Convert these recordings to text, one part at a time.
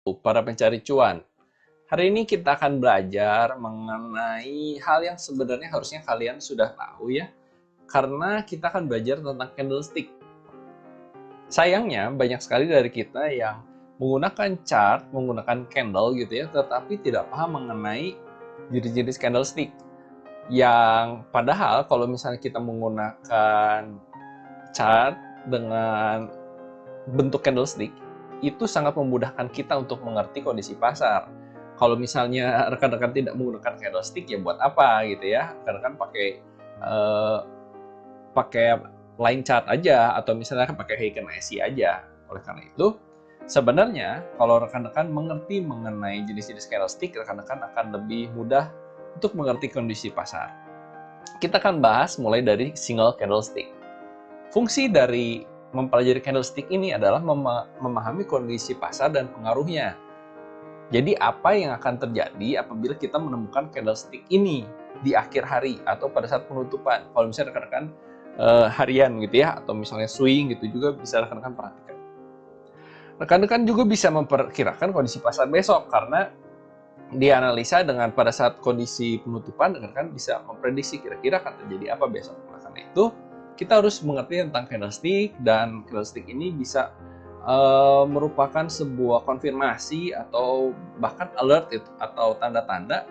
Para pencari cuan. Hari ini kita akan belajar mengenai hal yang sebenarnya harusnya kalian sudah tahu ya. Karena kita akan belajar tentang candlestick. Sayangnya banyak sekali dari kita yang menggunakan chart, menggunakan candle gitu ya, tetapi tidak paham mengenai jenis-jenis candlestick. Yang padahal kalau misalnya kita menggunakan chart dengan bentuk candlestick, itu sangat memudahkan kita untuk mengerti kondisi pasar. Kalau misalnya rekan-rekan tidak menggunakan candlestick, ya buat apa gitu ya? Rekan-rekan eh, pakai line chart aja, atau misalnya pakai Heiken IC aja. Oleh karena itu, sebenarnya kalau rekan-rekan mengerti mengenai jenis-jenis candlestick, rekan-rekan akan lebih mudah untuk mengerti kondisi pasar. Kita akan bahas mulai dari single candlestick. Fungsi dari mempelajari candlestick ini adalah memahami kondisi pasar dan pengaruhnya. Jadi apa yang akan terjadi apabila kita menemukan candlestick ini di akhir hari atau pada saat penutupan. Kalau misalnya rekan-rekan harian gitu ya, atau misalnya swing gitu juga bisa rekan-rekan perhatikan. Rekan-rekan juga bisa memperkirakan kondisi pasar besok karena dianalisa dengan pada saat kondisi penutupan, rekan-rekan bisa memprediksi kira-kira akan terjadi apa besok. Karena itu, kita harus mengerti tentang candlestick, dan candlestick ini bisa merupakan sebuah konfirmasi atau bahkan alert itu, atau tanda-tanda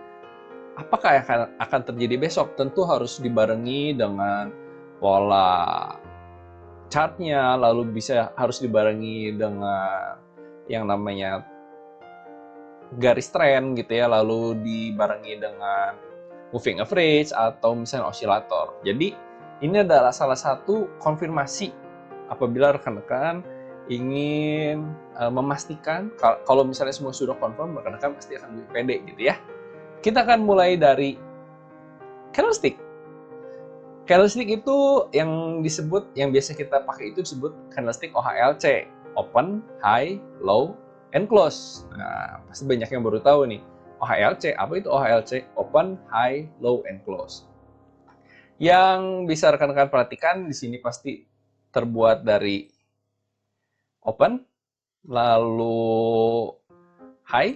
apakah yang akan terjadi besok. Tentu harus dibarengi dengan pola chartnya, lalu harus dibarengi dengan yang namanya garis tren gitu ya, lalu dibarengi dengan moving average atau misalnya osilator. Jadi ini adalah salah satu konfirmasi apabila rekan-rekan ingin memastikan kalau misalnya semua sudah confirm, rekan-rekan pasti akan lebih pede gitu ya. Kita akan mulai dari candlestick. Candlestick itu yang biasa kita pakai itu disebut candlestick OHLC, open, high, low, and close. Nah, pasti banyak yang baru tahu nih. OHLC, apa itu OHLC? Open, high, low, and close. Yang bisa rekan-rekan perhatikan di sini pasti terbuat dari open, lalu high,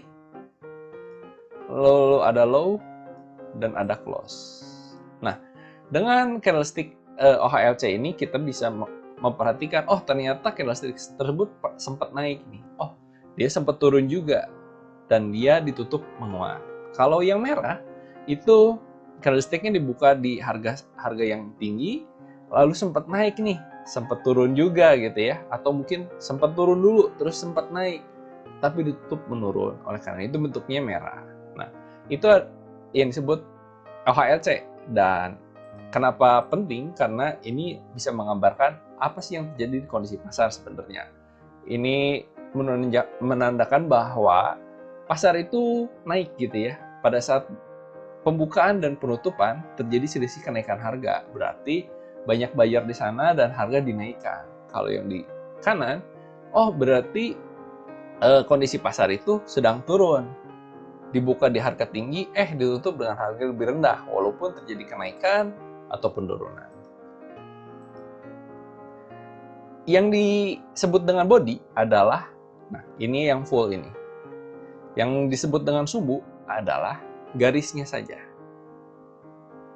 lalu ada low, dan ada close. Nah, dengan candlestick OHLC ini kita bisa memperhatikan, oh ternyata candlestick tersebut sempat naik nih. Oh, dia sempat turun juga dan dia ditutup menguat. Kalau yang merah itu candlesticknya dibuka di harga yang tinggi, lalu sempat naik nih, sempat turun juga gitu ya, atau mungkin sempat turun dulu terus sempat naik, tapi ditutup menurun. Oleh karena itu bentuknya merah. Nah, itu yang disebut OHLC. Dan kenapa penting? Karena ini bisa menggambarkan apa sih yang terjadi di kondisi pasar sebenarnya. Ini menandakan bahwa pasar itu naik gitu ya. Pada saat pembukaan dan penutupan terjadi selisih kenaikan harga. Berarti banyak buyer di sana dan harga dinaikkan. Kalau yang di kanan, oh berarti kondisi pasar itu sedang turun. Dibuka di harga tinggi, ditutup dengan harga lebih rendah, walaupun terjadi kenaikan atau penurunan. Yang disebut dengan body adalah, nah ini yang full ini. Yang disebut dengan sumbu adalah garisnya saja.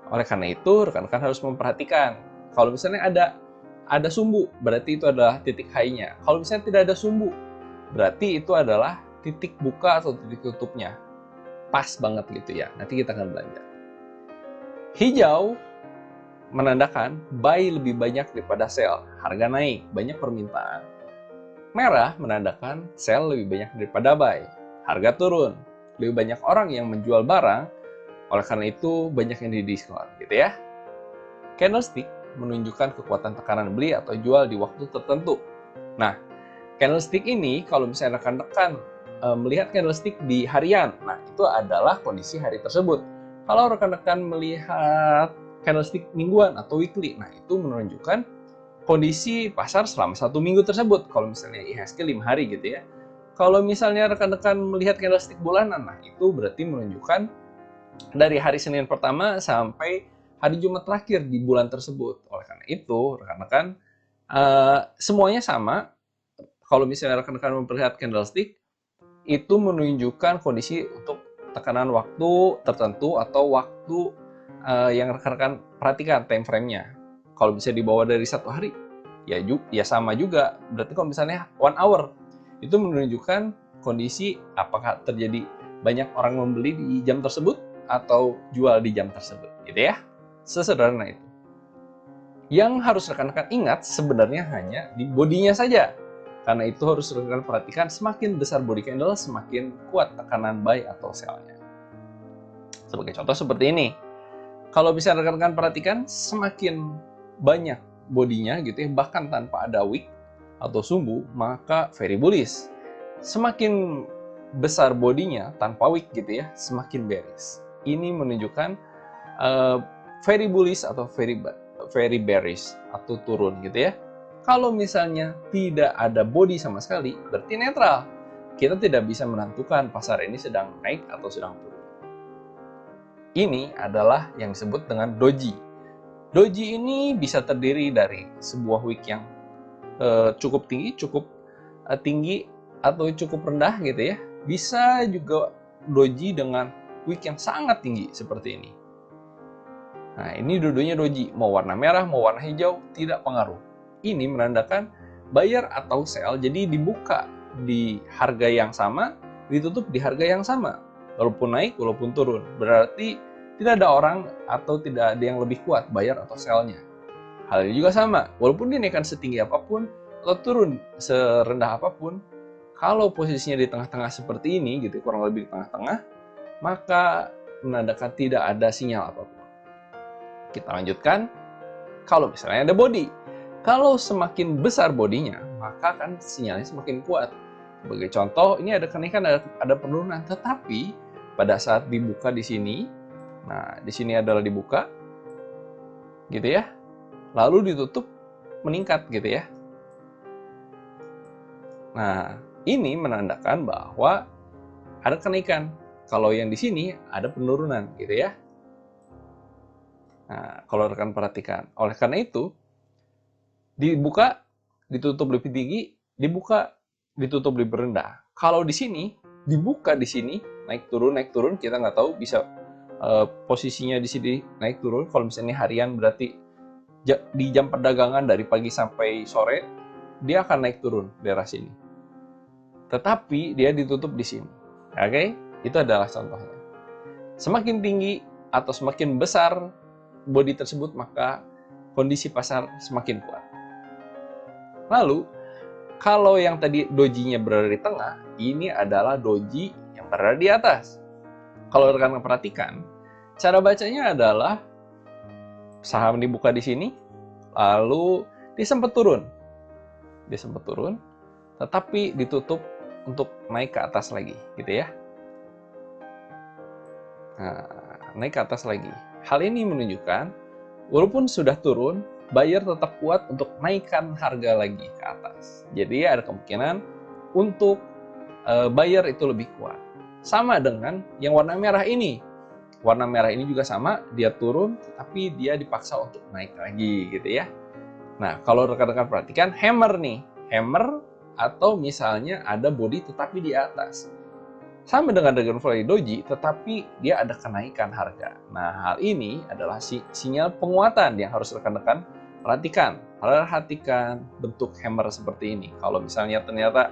Oleh karena itu, rekan-rekan harus memperhatikan. Kalau misalnya ada sumbu, berarti itu adalah titik high-nya. Kalau misalnya tidak ada sumbu, berarti itu adalah titik buka atau titik tutupnya. Pas banget gitu ya. Nanti kita akan belajar. Hijau menandakan buy lebih banyak daripada sell. Harga naik, banyak permintaan. Merah menandakan sell lebih banyak daripada buy. Harga turun, lebih banyak orang yang menjual barang, oleh karena itu banyak yang didiskon gitu ya. Candlestick menunjukkan kekuatan tekanan beli atau jual di waktu tertentu. Nah, candlestick ini kalau misalnya rekan-rekan melihat candlestick di harian, nah itu adalah kondisi hari tersebut. Kalau rekan-rekan melihat candlestick mingguan atau weekly, nah itu menunjukkan kondisi pasar selama 1 minggu tersebut. Kalau misalnya IHSG 5 hari gitu ya. Kalau misalnya rekan-rekan melihat candlestick bulanan, nah itu berarti menunjukkan dari hari Senin pertama sampai hari Jumat terakhir di bulan tersebut. Oleh karena itu, rekan-rekan semuanya sama. Kalau misalnya rekan-rekan memperlihat candlestick, itu menunjukkan kondisi untuk tekanan waktu tertentu atau waktu yang rekan-rekan perhatikan time frame-nya. Kalau bisa dibawa dari 1 hari, ya sama juga. Berarti kalau misalnya 1 hour, itu menunjukkan kondisi apakah terjadi banyak orang membeli di jam tersebut atau jual di jam tersebut, gitu ya. Sesederhana itu. Yang harus rekan-rekan ingat sebenarnya hanya di bodinya saja. Karena itu harus rekan-rekan perhatikan, semakin besar body candle, semakin kuat tekanan buy atau sell-nya. Sebagai contoh seperti ini. Kalau bisa rekan-rekan perhatikan, semakin banyak bodinya gitu ya, bahkan tanpa ada wick atau sumbu, maka very bullish. Semakin besar bodinya tanpa wick gitu ya, semakin bearish. Ini menunjukkan very bullish atau very bearish atau turun gitu ya. Kalau misalnya tidak ada body sama sekali, berarti netral. Kita tidak bisa menentukan pasar ini sedang naik atau sedang turun. Ini adalah yang disebut dengan doji. Doji ini bisa terdiri dari sebuah wick yang cukup tinggi atau cukup rendah gitu ya. Bisa juga doji dengan wick yang sangat tinggi seperti ini. Nah, ini dua-duanya doji. Mau warna merah, mau warna hijau, tidak pengaruh. Ini menandakan buyer atau sell, jadi dibuka di harga yang sama, ditutup di harga yang sama. Walaupun naik, walaupun turun. Berarti tidak ada orang atau tidak ada yang lebih kuat, buyer atau sell-nya. Hal ini juga sama. Walaupun dinaikkan setinggi apapun, atau turun serendah apapun, kalau posisinya di tengah-tengah seperti ini, gitu, kurang lebih di tengah-tengah, maka menandakan tidak ada sinyal apapun. Kita lanjutkan. Kalau misalnya ada body, kalau semakin besar bodinya, maka kan sinyalnya semakin kuat. Sebagai contoh, ini ada kenaikan, ada penurunan, tetapi pada saat dibuka di sini, nah di sini adalah dibuka, gitu ya, lalu ditutup meningkat, gitu ya. Nah, ini menandakan bahwa ada kenaikan. Kalau yang di sini ada penurunan, gitu ya. Nah, kalau rekan perhatikan, oleh karena itu dibuka, ditutup lebih tinggi, dibuka, ditutup lebih rendah. Kalau di sini dibuka di sini naik turun, kita nggak tahu bisa posisinya di sini naik turun. Kalau misalnya harian berarti di jam perdagangan dari pagi sampai sore dia akan naik turun daerah sini. Tetapi dia ditutup di sini. Oke? Itu adalah contohnya. Semakin tinggi atau semakin besar body tersebut, maka kondisi pasar semakin kuat. Lalu, kalau yang tadi dojinya berada di tengah, ini adalah doji yang berada di atas. Kalau rekan perhatikan, cara bacanya adalah saham dibuka di sini, lalu dia sempat turun. Tetapi ditutup untuk naik ke atas lagi, gitu ya. Nah, naik ke atas lagi. Hal ini menunjukkan, walaupun sudah turun, buyer tetap kuat untuk naikkan harga lagi ke atas. Jadi ada kemungkinan untuk buyer itu lebih kuat. Sama dengan yang warna merah ini. Warna merah ini juga sama, dia turun, tapi dia dipaksa untuk naik lagi, gitu ya. Nah, kalau rekan-rekan perhatikan, hammer nih. Hammer atau misalnya ada body tetapi di atas. Sama dengan Dragonfly Doji, tetapi dia ada kenaikan harga. Nah, hal ini adalah sinyal penguatan yang harus rekan-rekan perhatikan. Perhatikan bentuk hammer seperti ini. Kalau misalnya ternyata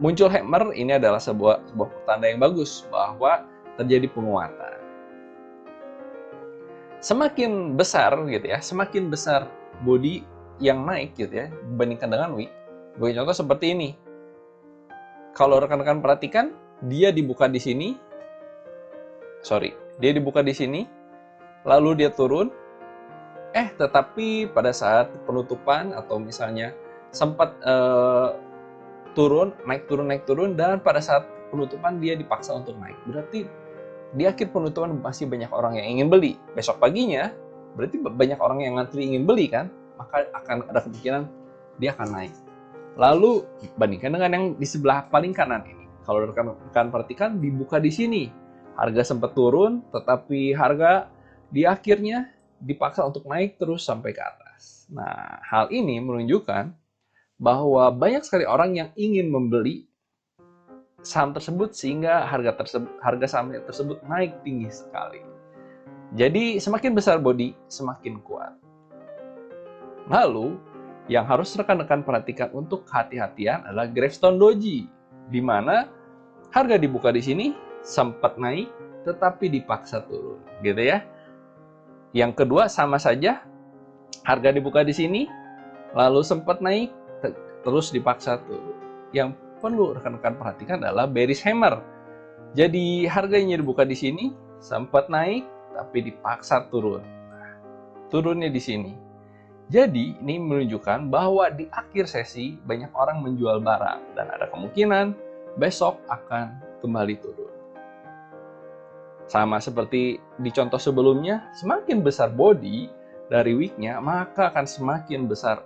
muncul hammer, ini adalah sebuah pertanda yang bagus bahwa terjadi penguatan. Semakin besar gitu ya, semakin besar body yang naik gitu ya, dibandingkan dengan wick. Bagi contoh seperti ini. Kalau rekan-rekan perhatikan, dia dibuka di sini. Dia dibuka di sini, lalu dia turun. Tetapi pada saat penutupan atau misalnya sempat naik turun, dan pada saat penutupan dia dipaksa untuk naik. Berarti di akhir penutupan masih banyak orang yang ingin beli. Besok paginya, berarti banyak orang yang ngantri ingin beli kan, maka akan ada kemungkinan dia akan naik. Lalu bandingkan dengan yang di sebelah paling kanan ini. Kalau rekan perhatikan, dibuka di sini. Harga sempat turun, tetapi harga di akhirnya dipaksa untuk naik terus sampai ke atas. Nah, hal ini menunjukkan bahwa banyak sekali orang yang ingin membeli saham tersebut sehingga harga saham tersebut naik tinggi sekali. Jadi semakin besar body, semakin kuat. Lalu yang harus rekan-rekan perhatikan untuk hati-hatian adalah Gravestone Doji, di mana harga dibuka di sini sempat naik tetapi dipaksa turun, gitu ya. Yang kedua sama saja, harga dibuka di sini lalu sempat naik terus dipaksa turun. Yang perlu rekan-rekan perhatikan adalah Bearish Hammer. Jadi harganya dibuka di sini sempat naik tapi dipaksa turun. Turunnya di sini. Jadi ini menunjukkan bahwa di akhir sesi banyak orang menjual barang dan ada kemungkinan besok akan kembali turun. Sama seperti di contoh sebelumnya, semakin besar body dari wicknya maka akan semakin besar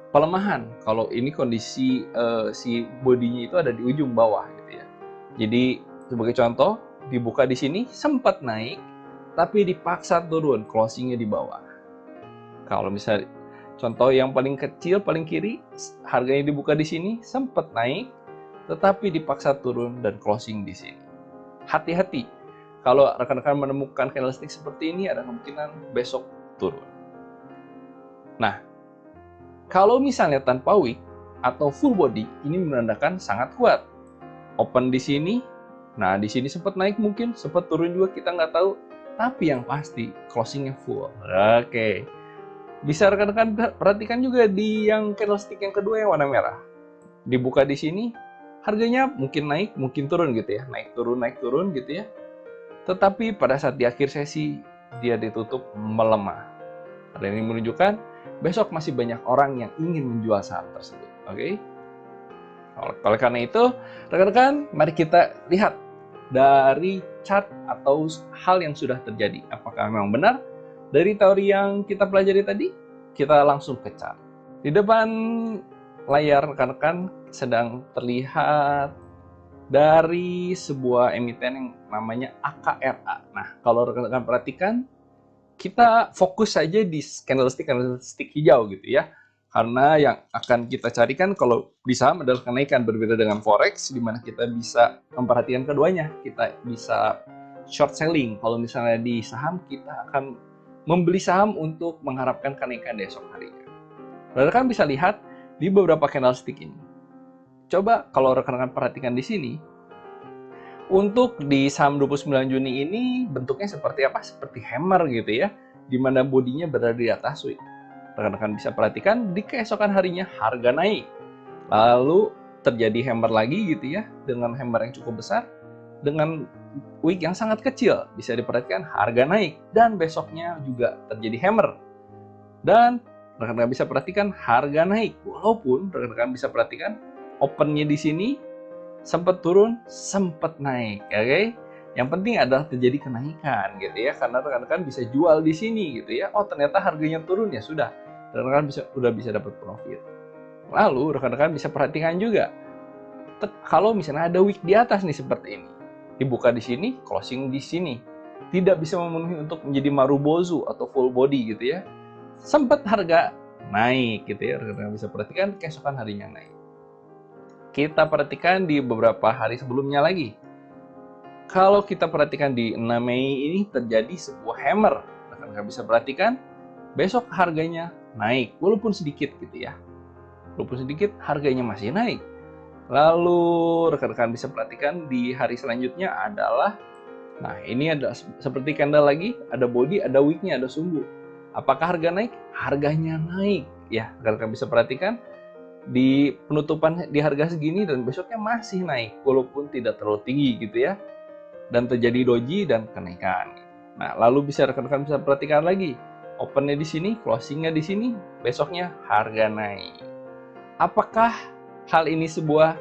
pelemahan. Kalau ini kondisi si bodinya itu ada di ujung bawah gitu ya. Jadi sebagai contoh, dibuka di sini sempat naik tapi dipaksa turun, closingnya di bawah. Kalau misalnya contoh yang paling kecil, paling kiri, harganya dibuka di sini sempat naik tetapi dipaksa turun dan closing di sini. Hati-hati, kalau rekan-rekan menemukan candlestick seperti ini ada kemungkinan besok turun. Nah, kalau misalnya tanpa wick atau full body, ini menandakan sangat kuat. Open di sini, nah di sini sempat naik mungkin, sempat turun juga kita nggak tahu. Tapi yang pasti closingnya full. Oke. Bisa rekan-rekan perhatikan juga di yang candlestick yang kedua yang warna merah. Dibuka di sini, harganya mungkin naik, mungkin turun gitu ya. Naik turun gitu ya. Tetapi pada saat di akhir sesi, dia ditutup melemah. Dan ini menunjukkan besok masih banyak orang yang ingin menjual saham tersebut. Oke? Oleh karena itu, rekan-rekan, mari kita lihat dari chart atau hal yang sudah terjadi. Apakah memang benar dari teori yang kita pelajari tadi? Kita langsung ke chart. Di depan layar rekan-rekan sedang terlihat dari sebuah emiten yang namanya AKRA. Nah, kalau rekan-rekan perhatikan, kita fokus saja di candlestick hijau gitu ya. Karena yang akan kita carikan kalau di saham adalah kenaikan, berbeda dengan forex di mana kita bisa memperhatikan keduanya. Kita bisa short selling. Kalau misalnya di saham kita akan membeli saham untuk mengharapkan kenaikan di esok harinya. Rekan-rekan bisa lihat di beberapa candlestick ini. Coba kalau rekan-rekan perhatikan di sini, untuk di saham 29 Juni ini bentuknya seperti apa? Seperti hammer gitu ya, di mana bodinya berada di atas wick. Rekan-rekan bisa perhatikan di keesokan harinya harga naik. Lalu terjadi hammer lagi gitu ya, dengan hammer yang cukup besar, dengan wick yang sangat kecil. Bisa diperhatikan harga naik dan besoknya juga terjadi hammer. Dan rekan-rekan bisa perhatikan harga naik. Walaupun rekan-rekan bisa perhatikan opennya di sini sempat turun, sempat naik, oke? Yang penting adalah terjadi kenaikan gitu ya, karena rekan-rekan bisa jual di sini gitu ya. Oh, ternyata harganya turun ya sudah. Rekan-rekan udah bisa dapat profit. Lalu rekan-rekan bisa perhatikan juga kalau misalnya ada wick di atas nih seperti ini. Dibuka di sini, closing di sini. Tidak bisa memenuhi untuk menjadi marubozu atau full body gitu ya. Sempat harga naik gitu ya. Rekan-rekan bisa perhatikan keesokan harinya naik. Kita perhatikan di beberapa hari sebelumnya lagi. Kalau kita perhatikan di 6 Mei ini terjadi sebuah hammer. Rekan-rekan bisa perhatikan, besok harganya naik, walaupun sedikit gitu ya. Walaupun sedikit, harganya masih naik. Lalu rekan-rekan bisa perhatikan di hari selanjutnya adalah, nah ini ada seperti candle lagi, ada body, ada wicknya, ada sumbu. Apakah harga naik? Harganya naik. Ya, rekan-rekan bisa perhatikan, di penutupan di harga segini dan besoknya masih naik walaupun tidak terlalu tinggi gitu ya, dan terjadi doji dan kenaikan. Nah, lalu bisa rekan-rekan bisa perhatikan lagi opennya di sini, closingnya di sini, besoknya harga naik. Apakah hal ini sebuah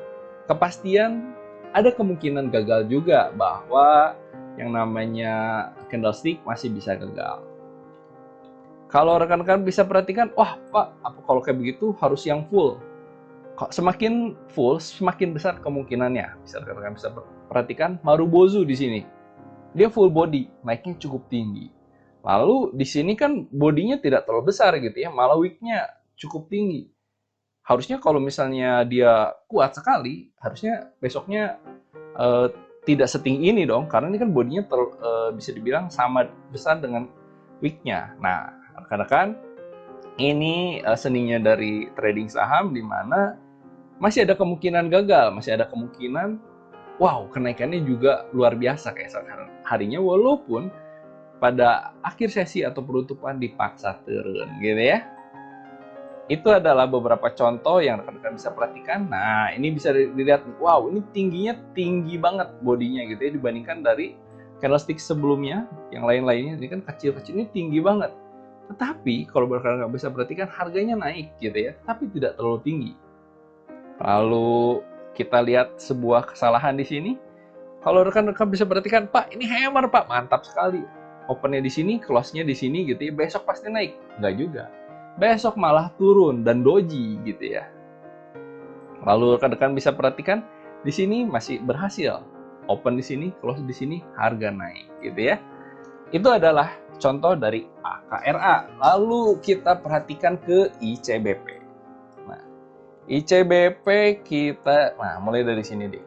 kepastian? Ada kemungkinan gagal juga, bahwa yang namanya candlestick masih bisa gagal. Kalau rekan-rekan bisa perhatikan, wah Pak, apa kalau kayak begitu harus yang full? Semakin full, semakin besar kemungkinannya. Bisa rekan-rekan bisa perhatikan marubozu di sini. Dia full body, naiknya cukup tinggi. Lalu di sini kan bodinya tidak terlalu besar gitu ya, malah wicknya cukup tinggi. harusnya kalau misalnya dia kuat sekali, harusnya besoknya eh, tidak setinggi ini dong, karena ini kan bodinya bisa dibilang sama besar dengan wicknya. Nah, rekan-rekan, ini seninya dari trading saham di mana masih ada kemungkinan gagal, masih ada kemungkinan wow, kenaikannya juga luar biasa kayak sekarang harinya, walaupun pada akhir sesi atau penutupan dipaksa turun gitu ya. Itu adalah beberapa contoh yang rekan-rekan bisa perhatikan. Nah, ini bisa dilihat, wow, ini tingginya tinggi banget bodinya gitu ya, dibandingkan dari candlestick sebelumnya, yang lain-lainnya. Ini kan kecil-kecil, ini tinggi banget. Tetapi, kalau rekan-rekan bisa perhatikan, harganya naik gitu ya, tapi tidak terlalu tinggi. Lalu, kita lihat sebuah kesalahan di sini. Kalau rekan-rekan bisa perhatikan, Pak, ini hammer, Pak, mantap sekali. Opennya di sini, close-nya di sini gitu ya, besok pasti naik. Enggak juga. Besok malah turun dan doji gitu ya. Lalu rekan-rekan bisa perhatikan di sini masih berhasil. Open di sini, close di sini, harga naik gitu ya. Itu adalah contoh dari AKRA. Lalu kita perhatikan ke ICBP. Nah, ICBP kita mulai dari sini deh.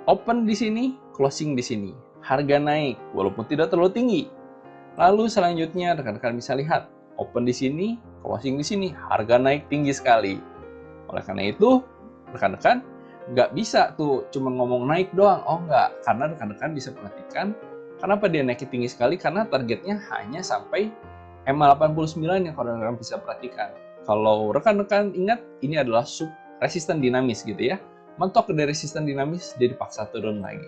Open di sini, closing di sini. Harga naik walaupun tidak terlalu tinggi. Lalu selanjutnya rekan-rekan bisa lihat, open di sini, closing di sini, harga naik tinggi sekali. Oleh karena itu, rekan-rekan nggak bisa tuh cuma ngomong naik doang. Oh nggak, karena rekan-rekan bisa perhatikan kenapa dia naik tinggi sekali, karena targetnya hanya sampai EMA 89 yang rekan-rekan bisa perhatikan. Kalau rekan-rekan ingat, ini adalah sub resisten dinamis gitu ya. Mentok dari resisten dinamis, dia dipaksa turun lagi.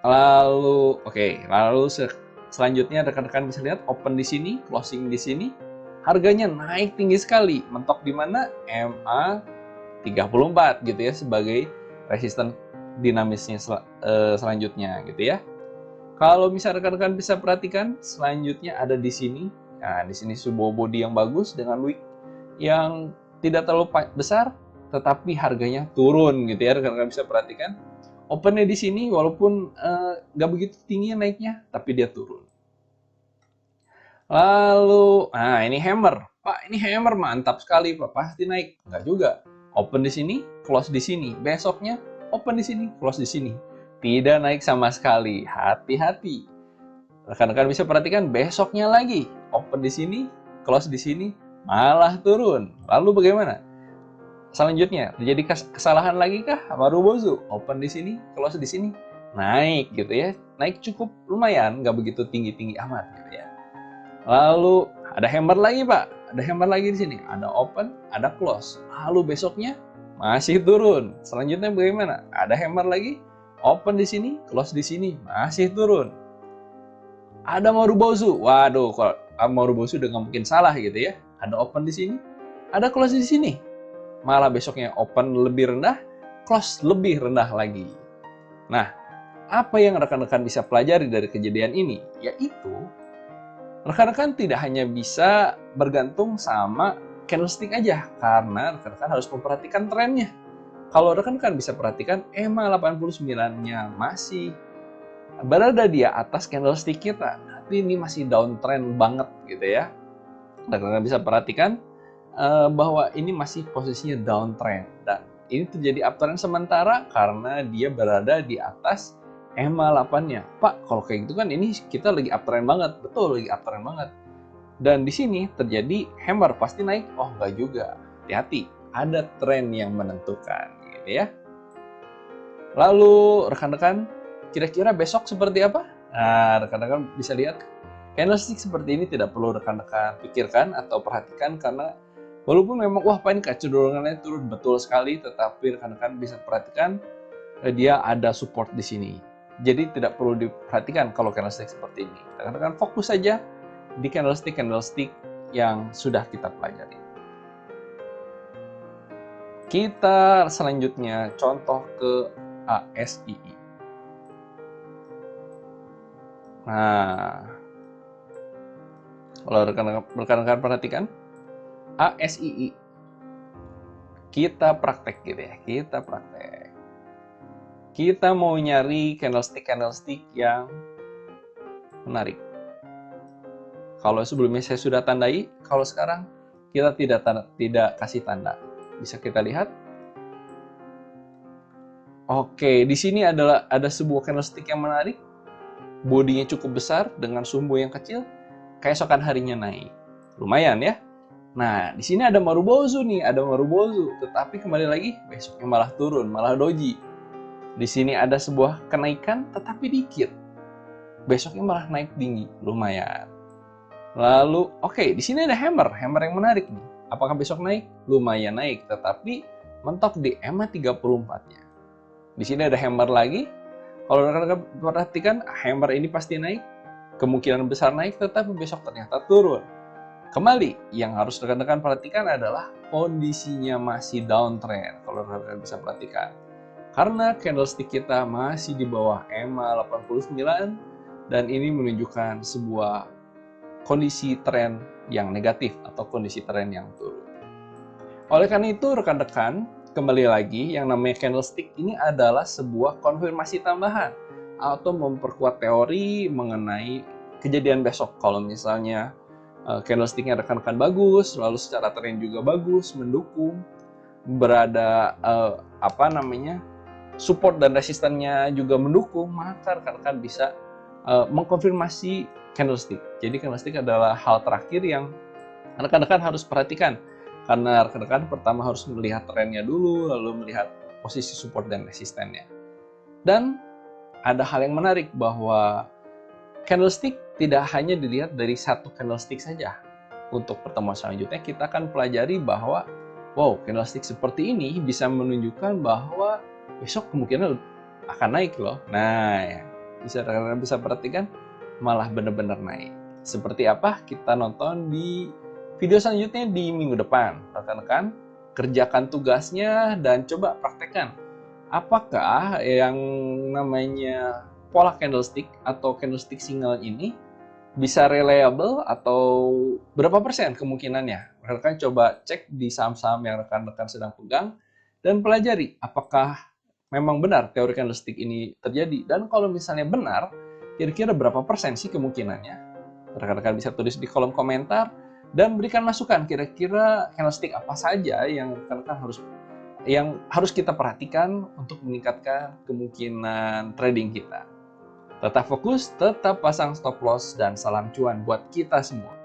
Lalu selanjutnya rekan-rekan bisa lihat open di sini, closing di sini, harganya naik tinggi sekali, mentok di mana MA 34 gitu ya sebagai resisten dinamisnya selanjutnya gitu ya. Kalau misalnya rekan-rekan bisa perhatikan, selanjutnya ada di sini. Nah, di sini sebuah body yang bagus dengan wick yang tidak terlalu besar, tetapi harganya turun gitu ya, rekan-rekan bisa perhatikan. Opennya di sini walaupun nggak begitu tinggi naiknya, tapi dia turun. Lalu, ini hammer. Pak, ini hammer mantap sekali, Pak. Pasti naik. Nggak juga. Open di sini, close di sini. Besoknya, open di sini, close di sini. Tidak naik sama sekali. Hati-hati. Rekan-rekan bisa perhatikan besoknya lagi. Open di sini, close di sini, malah turun. Lalu bagaimana? Selanjutnya, terjadi kesalahan lagi kah? Marubozu, open di sini, close di sini, naik gitu ya. Naik cukup lumayan, nggak begitu tinggi-tinggi amat gitu ya. Lalu ada hammer lagi Pak, ada hammer lagi di sini. Ada open, ada close. Lalu besoknya masih turun. Selanjutnya bagaimana? Ada hammer lagi, open di sini, close di sini, masih turun. Ada Marubozu, waduh, kalau Marubozu udah nggak mungkin salah gitu ya. Ada open di sini, ada close di sini. Malah besoknya open lebih rendah, close lebih rendah lagi. Nah, apa yang rekan-rekan bisa pelajari dari kejadian ini? Yaitu, rekan-rekan tidak hanya bisa bergantung sama candlestick aja, karena rekan-rekan harus memperhatikan trennya. Kalau rekan-rekan bisa perhatikan, EMA 89-nya masih berada di atas candlestick kita, tapi ini masih downtrend banget gitu ya. Rekan-rekan bisa perhatikan, bahwa ini masih posisinya downtrend dan ini terjadi uptrend sementara karena dia berada di atas EMA 8-nya. Pak, kalau kayak gitu kan ini kita lagi uptrend banget. Betul, lagi uptrend banget. Dan di sini terjadi hammer, pasti naik. Oh, enggak juga. Hati-hati, ada tren yang menentukan gitu ya. Lalu rekan-rekan, kira-kira besok seperti apa? Nah, rekan-rekan bisa lihat candlestick seperti ini tidak perlu rekan-rekan pikirkan atau perhatikan karena walaupun memang wah Pak ini kecenderungannya turun betul sekali, tetapi rekan-rekan bisa perhatikan dia ada support di sini. Jadi tidak perlu diperhatikan kalau candlestick seperti ini. Rekan-rekan fokus saja di candlestick yang sudah kita pelajari. Kita selanjutnya contoh ke ASII. Nah, kalau rekan-rekan perhatikan, ASII kita praktek gitu ya, kita praktek. Kita mau nyari candlestick yang menarik. Kalau sebelumnya saya sudah tandai, kalau sekarang kita tidak kasih tanda. Bisa kita lihat. Oke, di sini ada sebuah candlestick yang menarik. Bodinya cukup besar dengan sumbu yang kecil. Keesokan harinya naik. Lumayan ya. Nah, di sini ada Marubozu nih, ada Marubozu. Tetapi kembali lagi, besoknya malah turun, malah doji. Di sini ada sebuah kenaikan, tetapi dikit. Besoknya malah naik tinggi, lumayan. Lalu, oke, di sini ada hammer yang menarik nih. Apakah besok naik? Lumayan naik, tetapi mentok di EMA 34-nya. Di sini ada hammer lagi. Kalau rekan-rekan perhatikan, hammer ini pasti naik. Kemungkinan besar naik, tetapi besok ternyata turun. Kembali, yang harus rekan-rekan perhatikan adalah kondisinya masih downtrend. Kalau rekan-rekan bisa perhatikan. Karena candlestick kita masih di bawah EMA 89, dan ini menunjukkan sebuah kondisi tren yang negatif atau kondisi tren yang turun. Oleh karena itu, rekan-rekan, kembali lagi, yang namanya candlestick ini adalah sebuah konfirmasi tambahan atau memperkuat teori mengenai kejadian besok. Kalau misalnya candlesticknya rekan-rekan bagus, lalu secara tren juga bagus, mendukung, berada support dan resistannya juga mendukung, maka rekan-rekan bisa mengkonfirmasi candlestick. Jadi candlestick adalah hal terakhir yang rekan-rekan harus perhatikan, karena rekan-rekan pertama harus melihat trennya dulu, lalu melihat posisi support dan resistennya. Dan ada hal yang menarik bahwa candlestick tidak hanya dilihat dari satu candlestick saja. Untuk pertemuan selanjutnya kita akan pelajari bahwa candlestick seperti ini bisa menunjukkan bahwa besok kemungkinan akan naik loh. Nah, ya, bisa perhatikan malah benar-benar naik. Seperti apa? Kita nonton di video selanjutnya di minggu depan. Rekan-rekan, kerjakan tugasnya dan coba praktekkan. Apakah yang namanya pola candlestick atau candlestick signal ini bisa reliable atau berapa persen kemungkinannya? Rekan-rekan coba cek di saham-saham yang rekan-rekan sedang pegang dan pelajari apakah memang benar teori candlestick ini terjadi. Dan kalau misalnya benar, kira-kira berapa persen sih kemungkinannya? Rekan-rekan bisa tulis di kolom komentar dan berikan masukan kira-kira candlestick apa saja yang rekan-rekan harus kita perhatikan untuk meningkatkan kemungkinan trading kita. Tetap fokus, tetap pasang stop loss, dan salam cuan buat kita semua.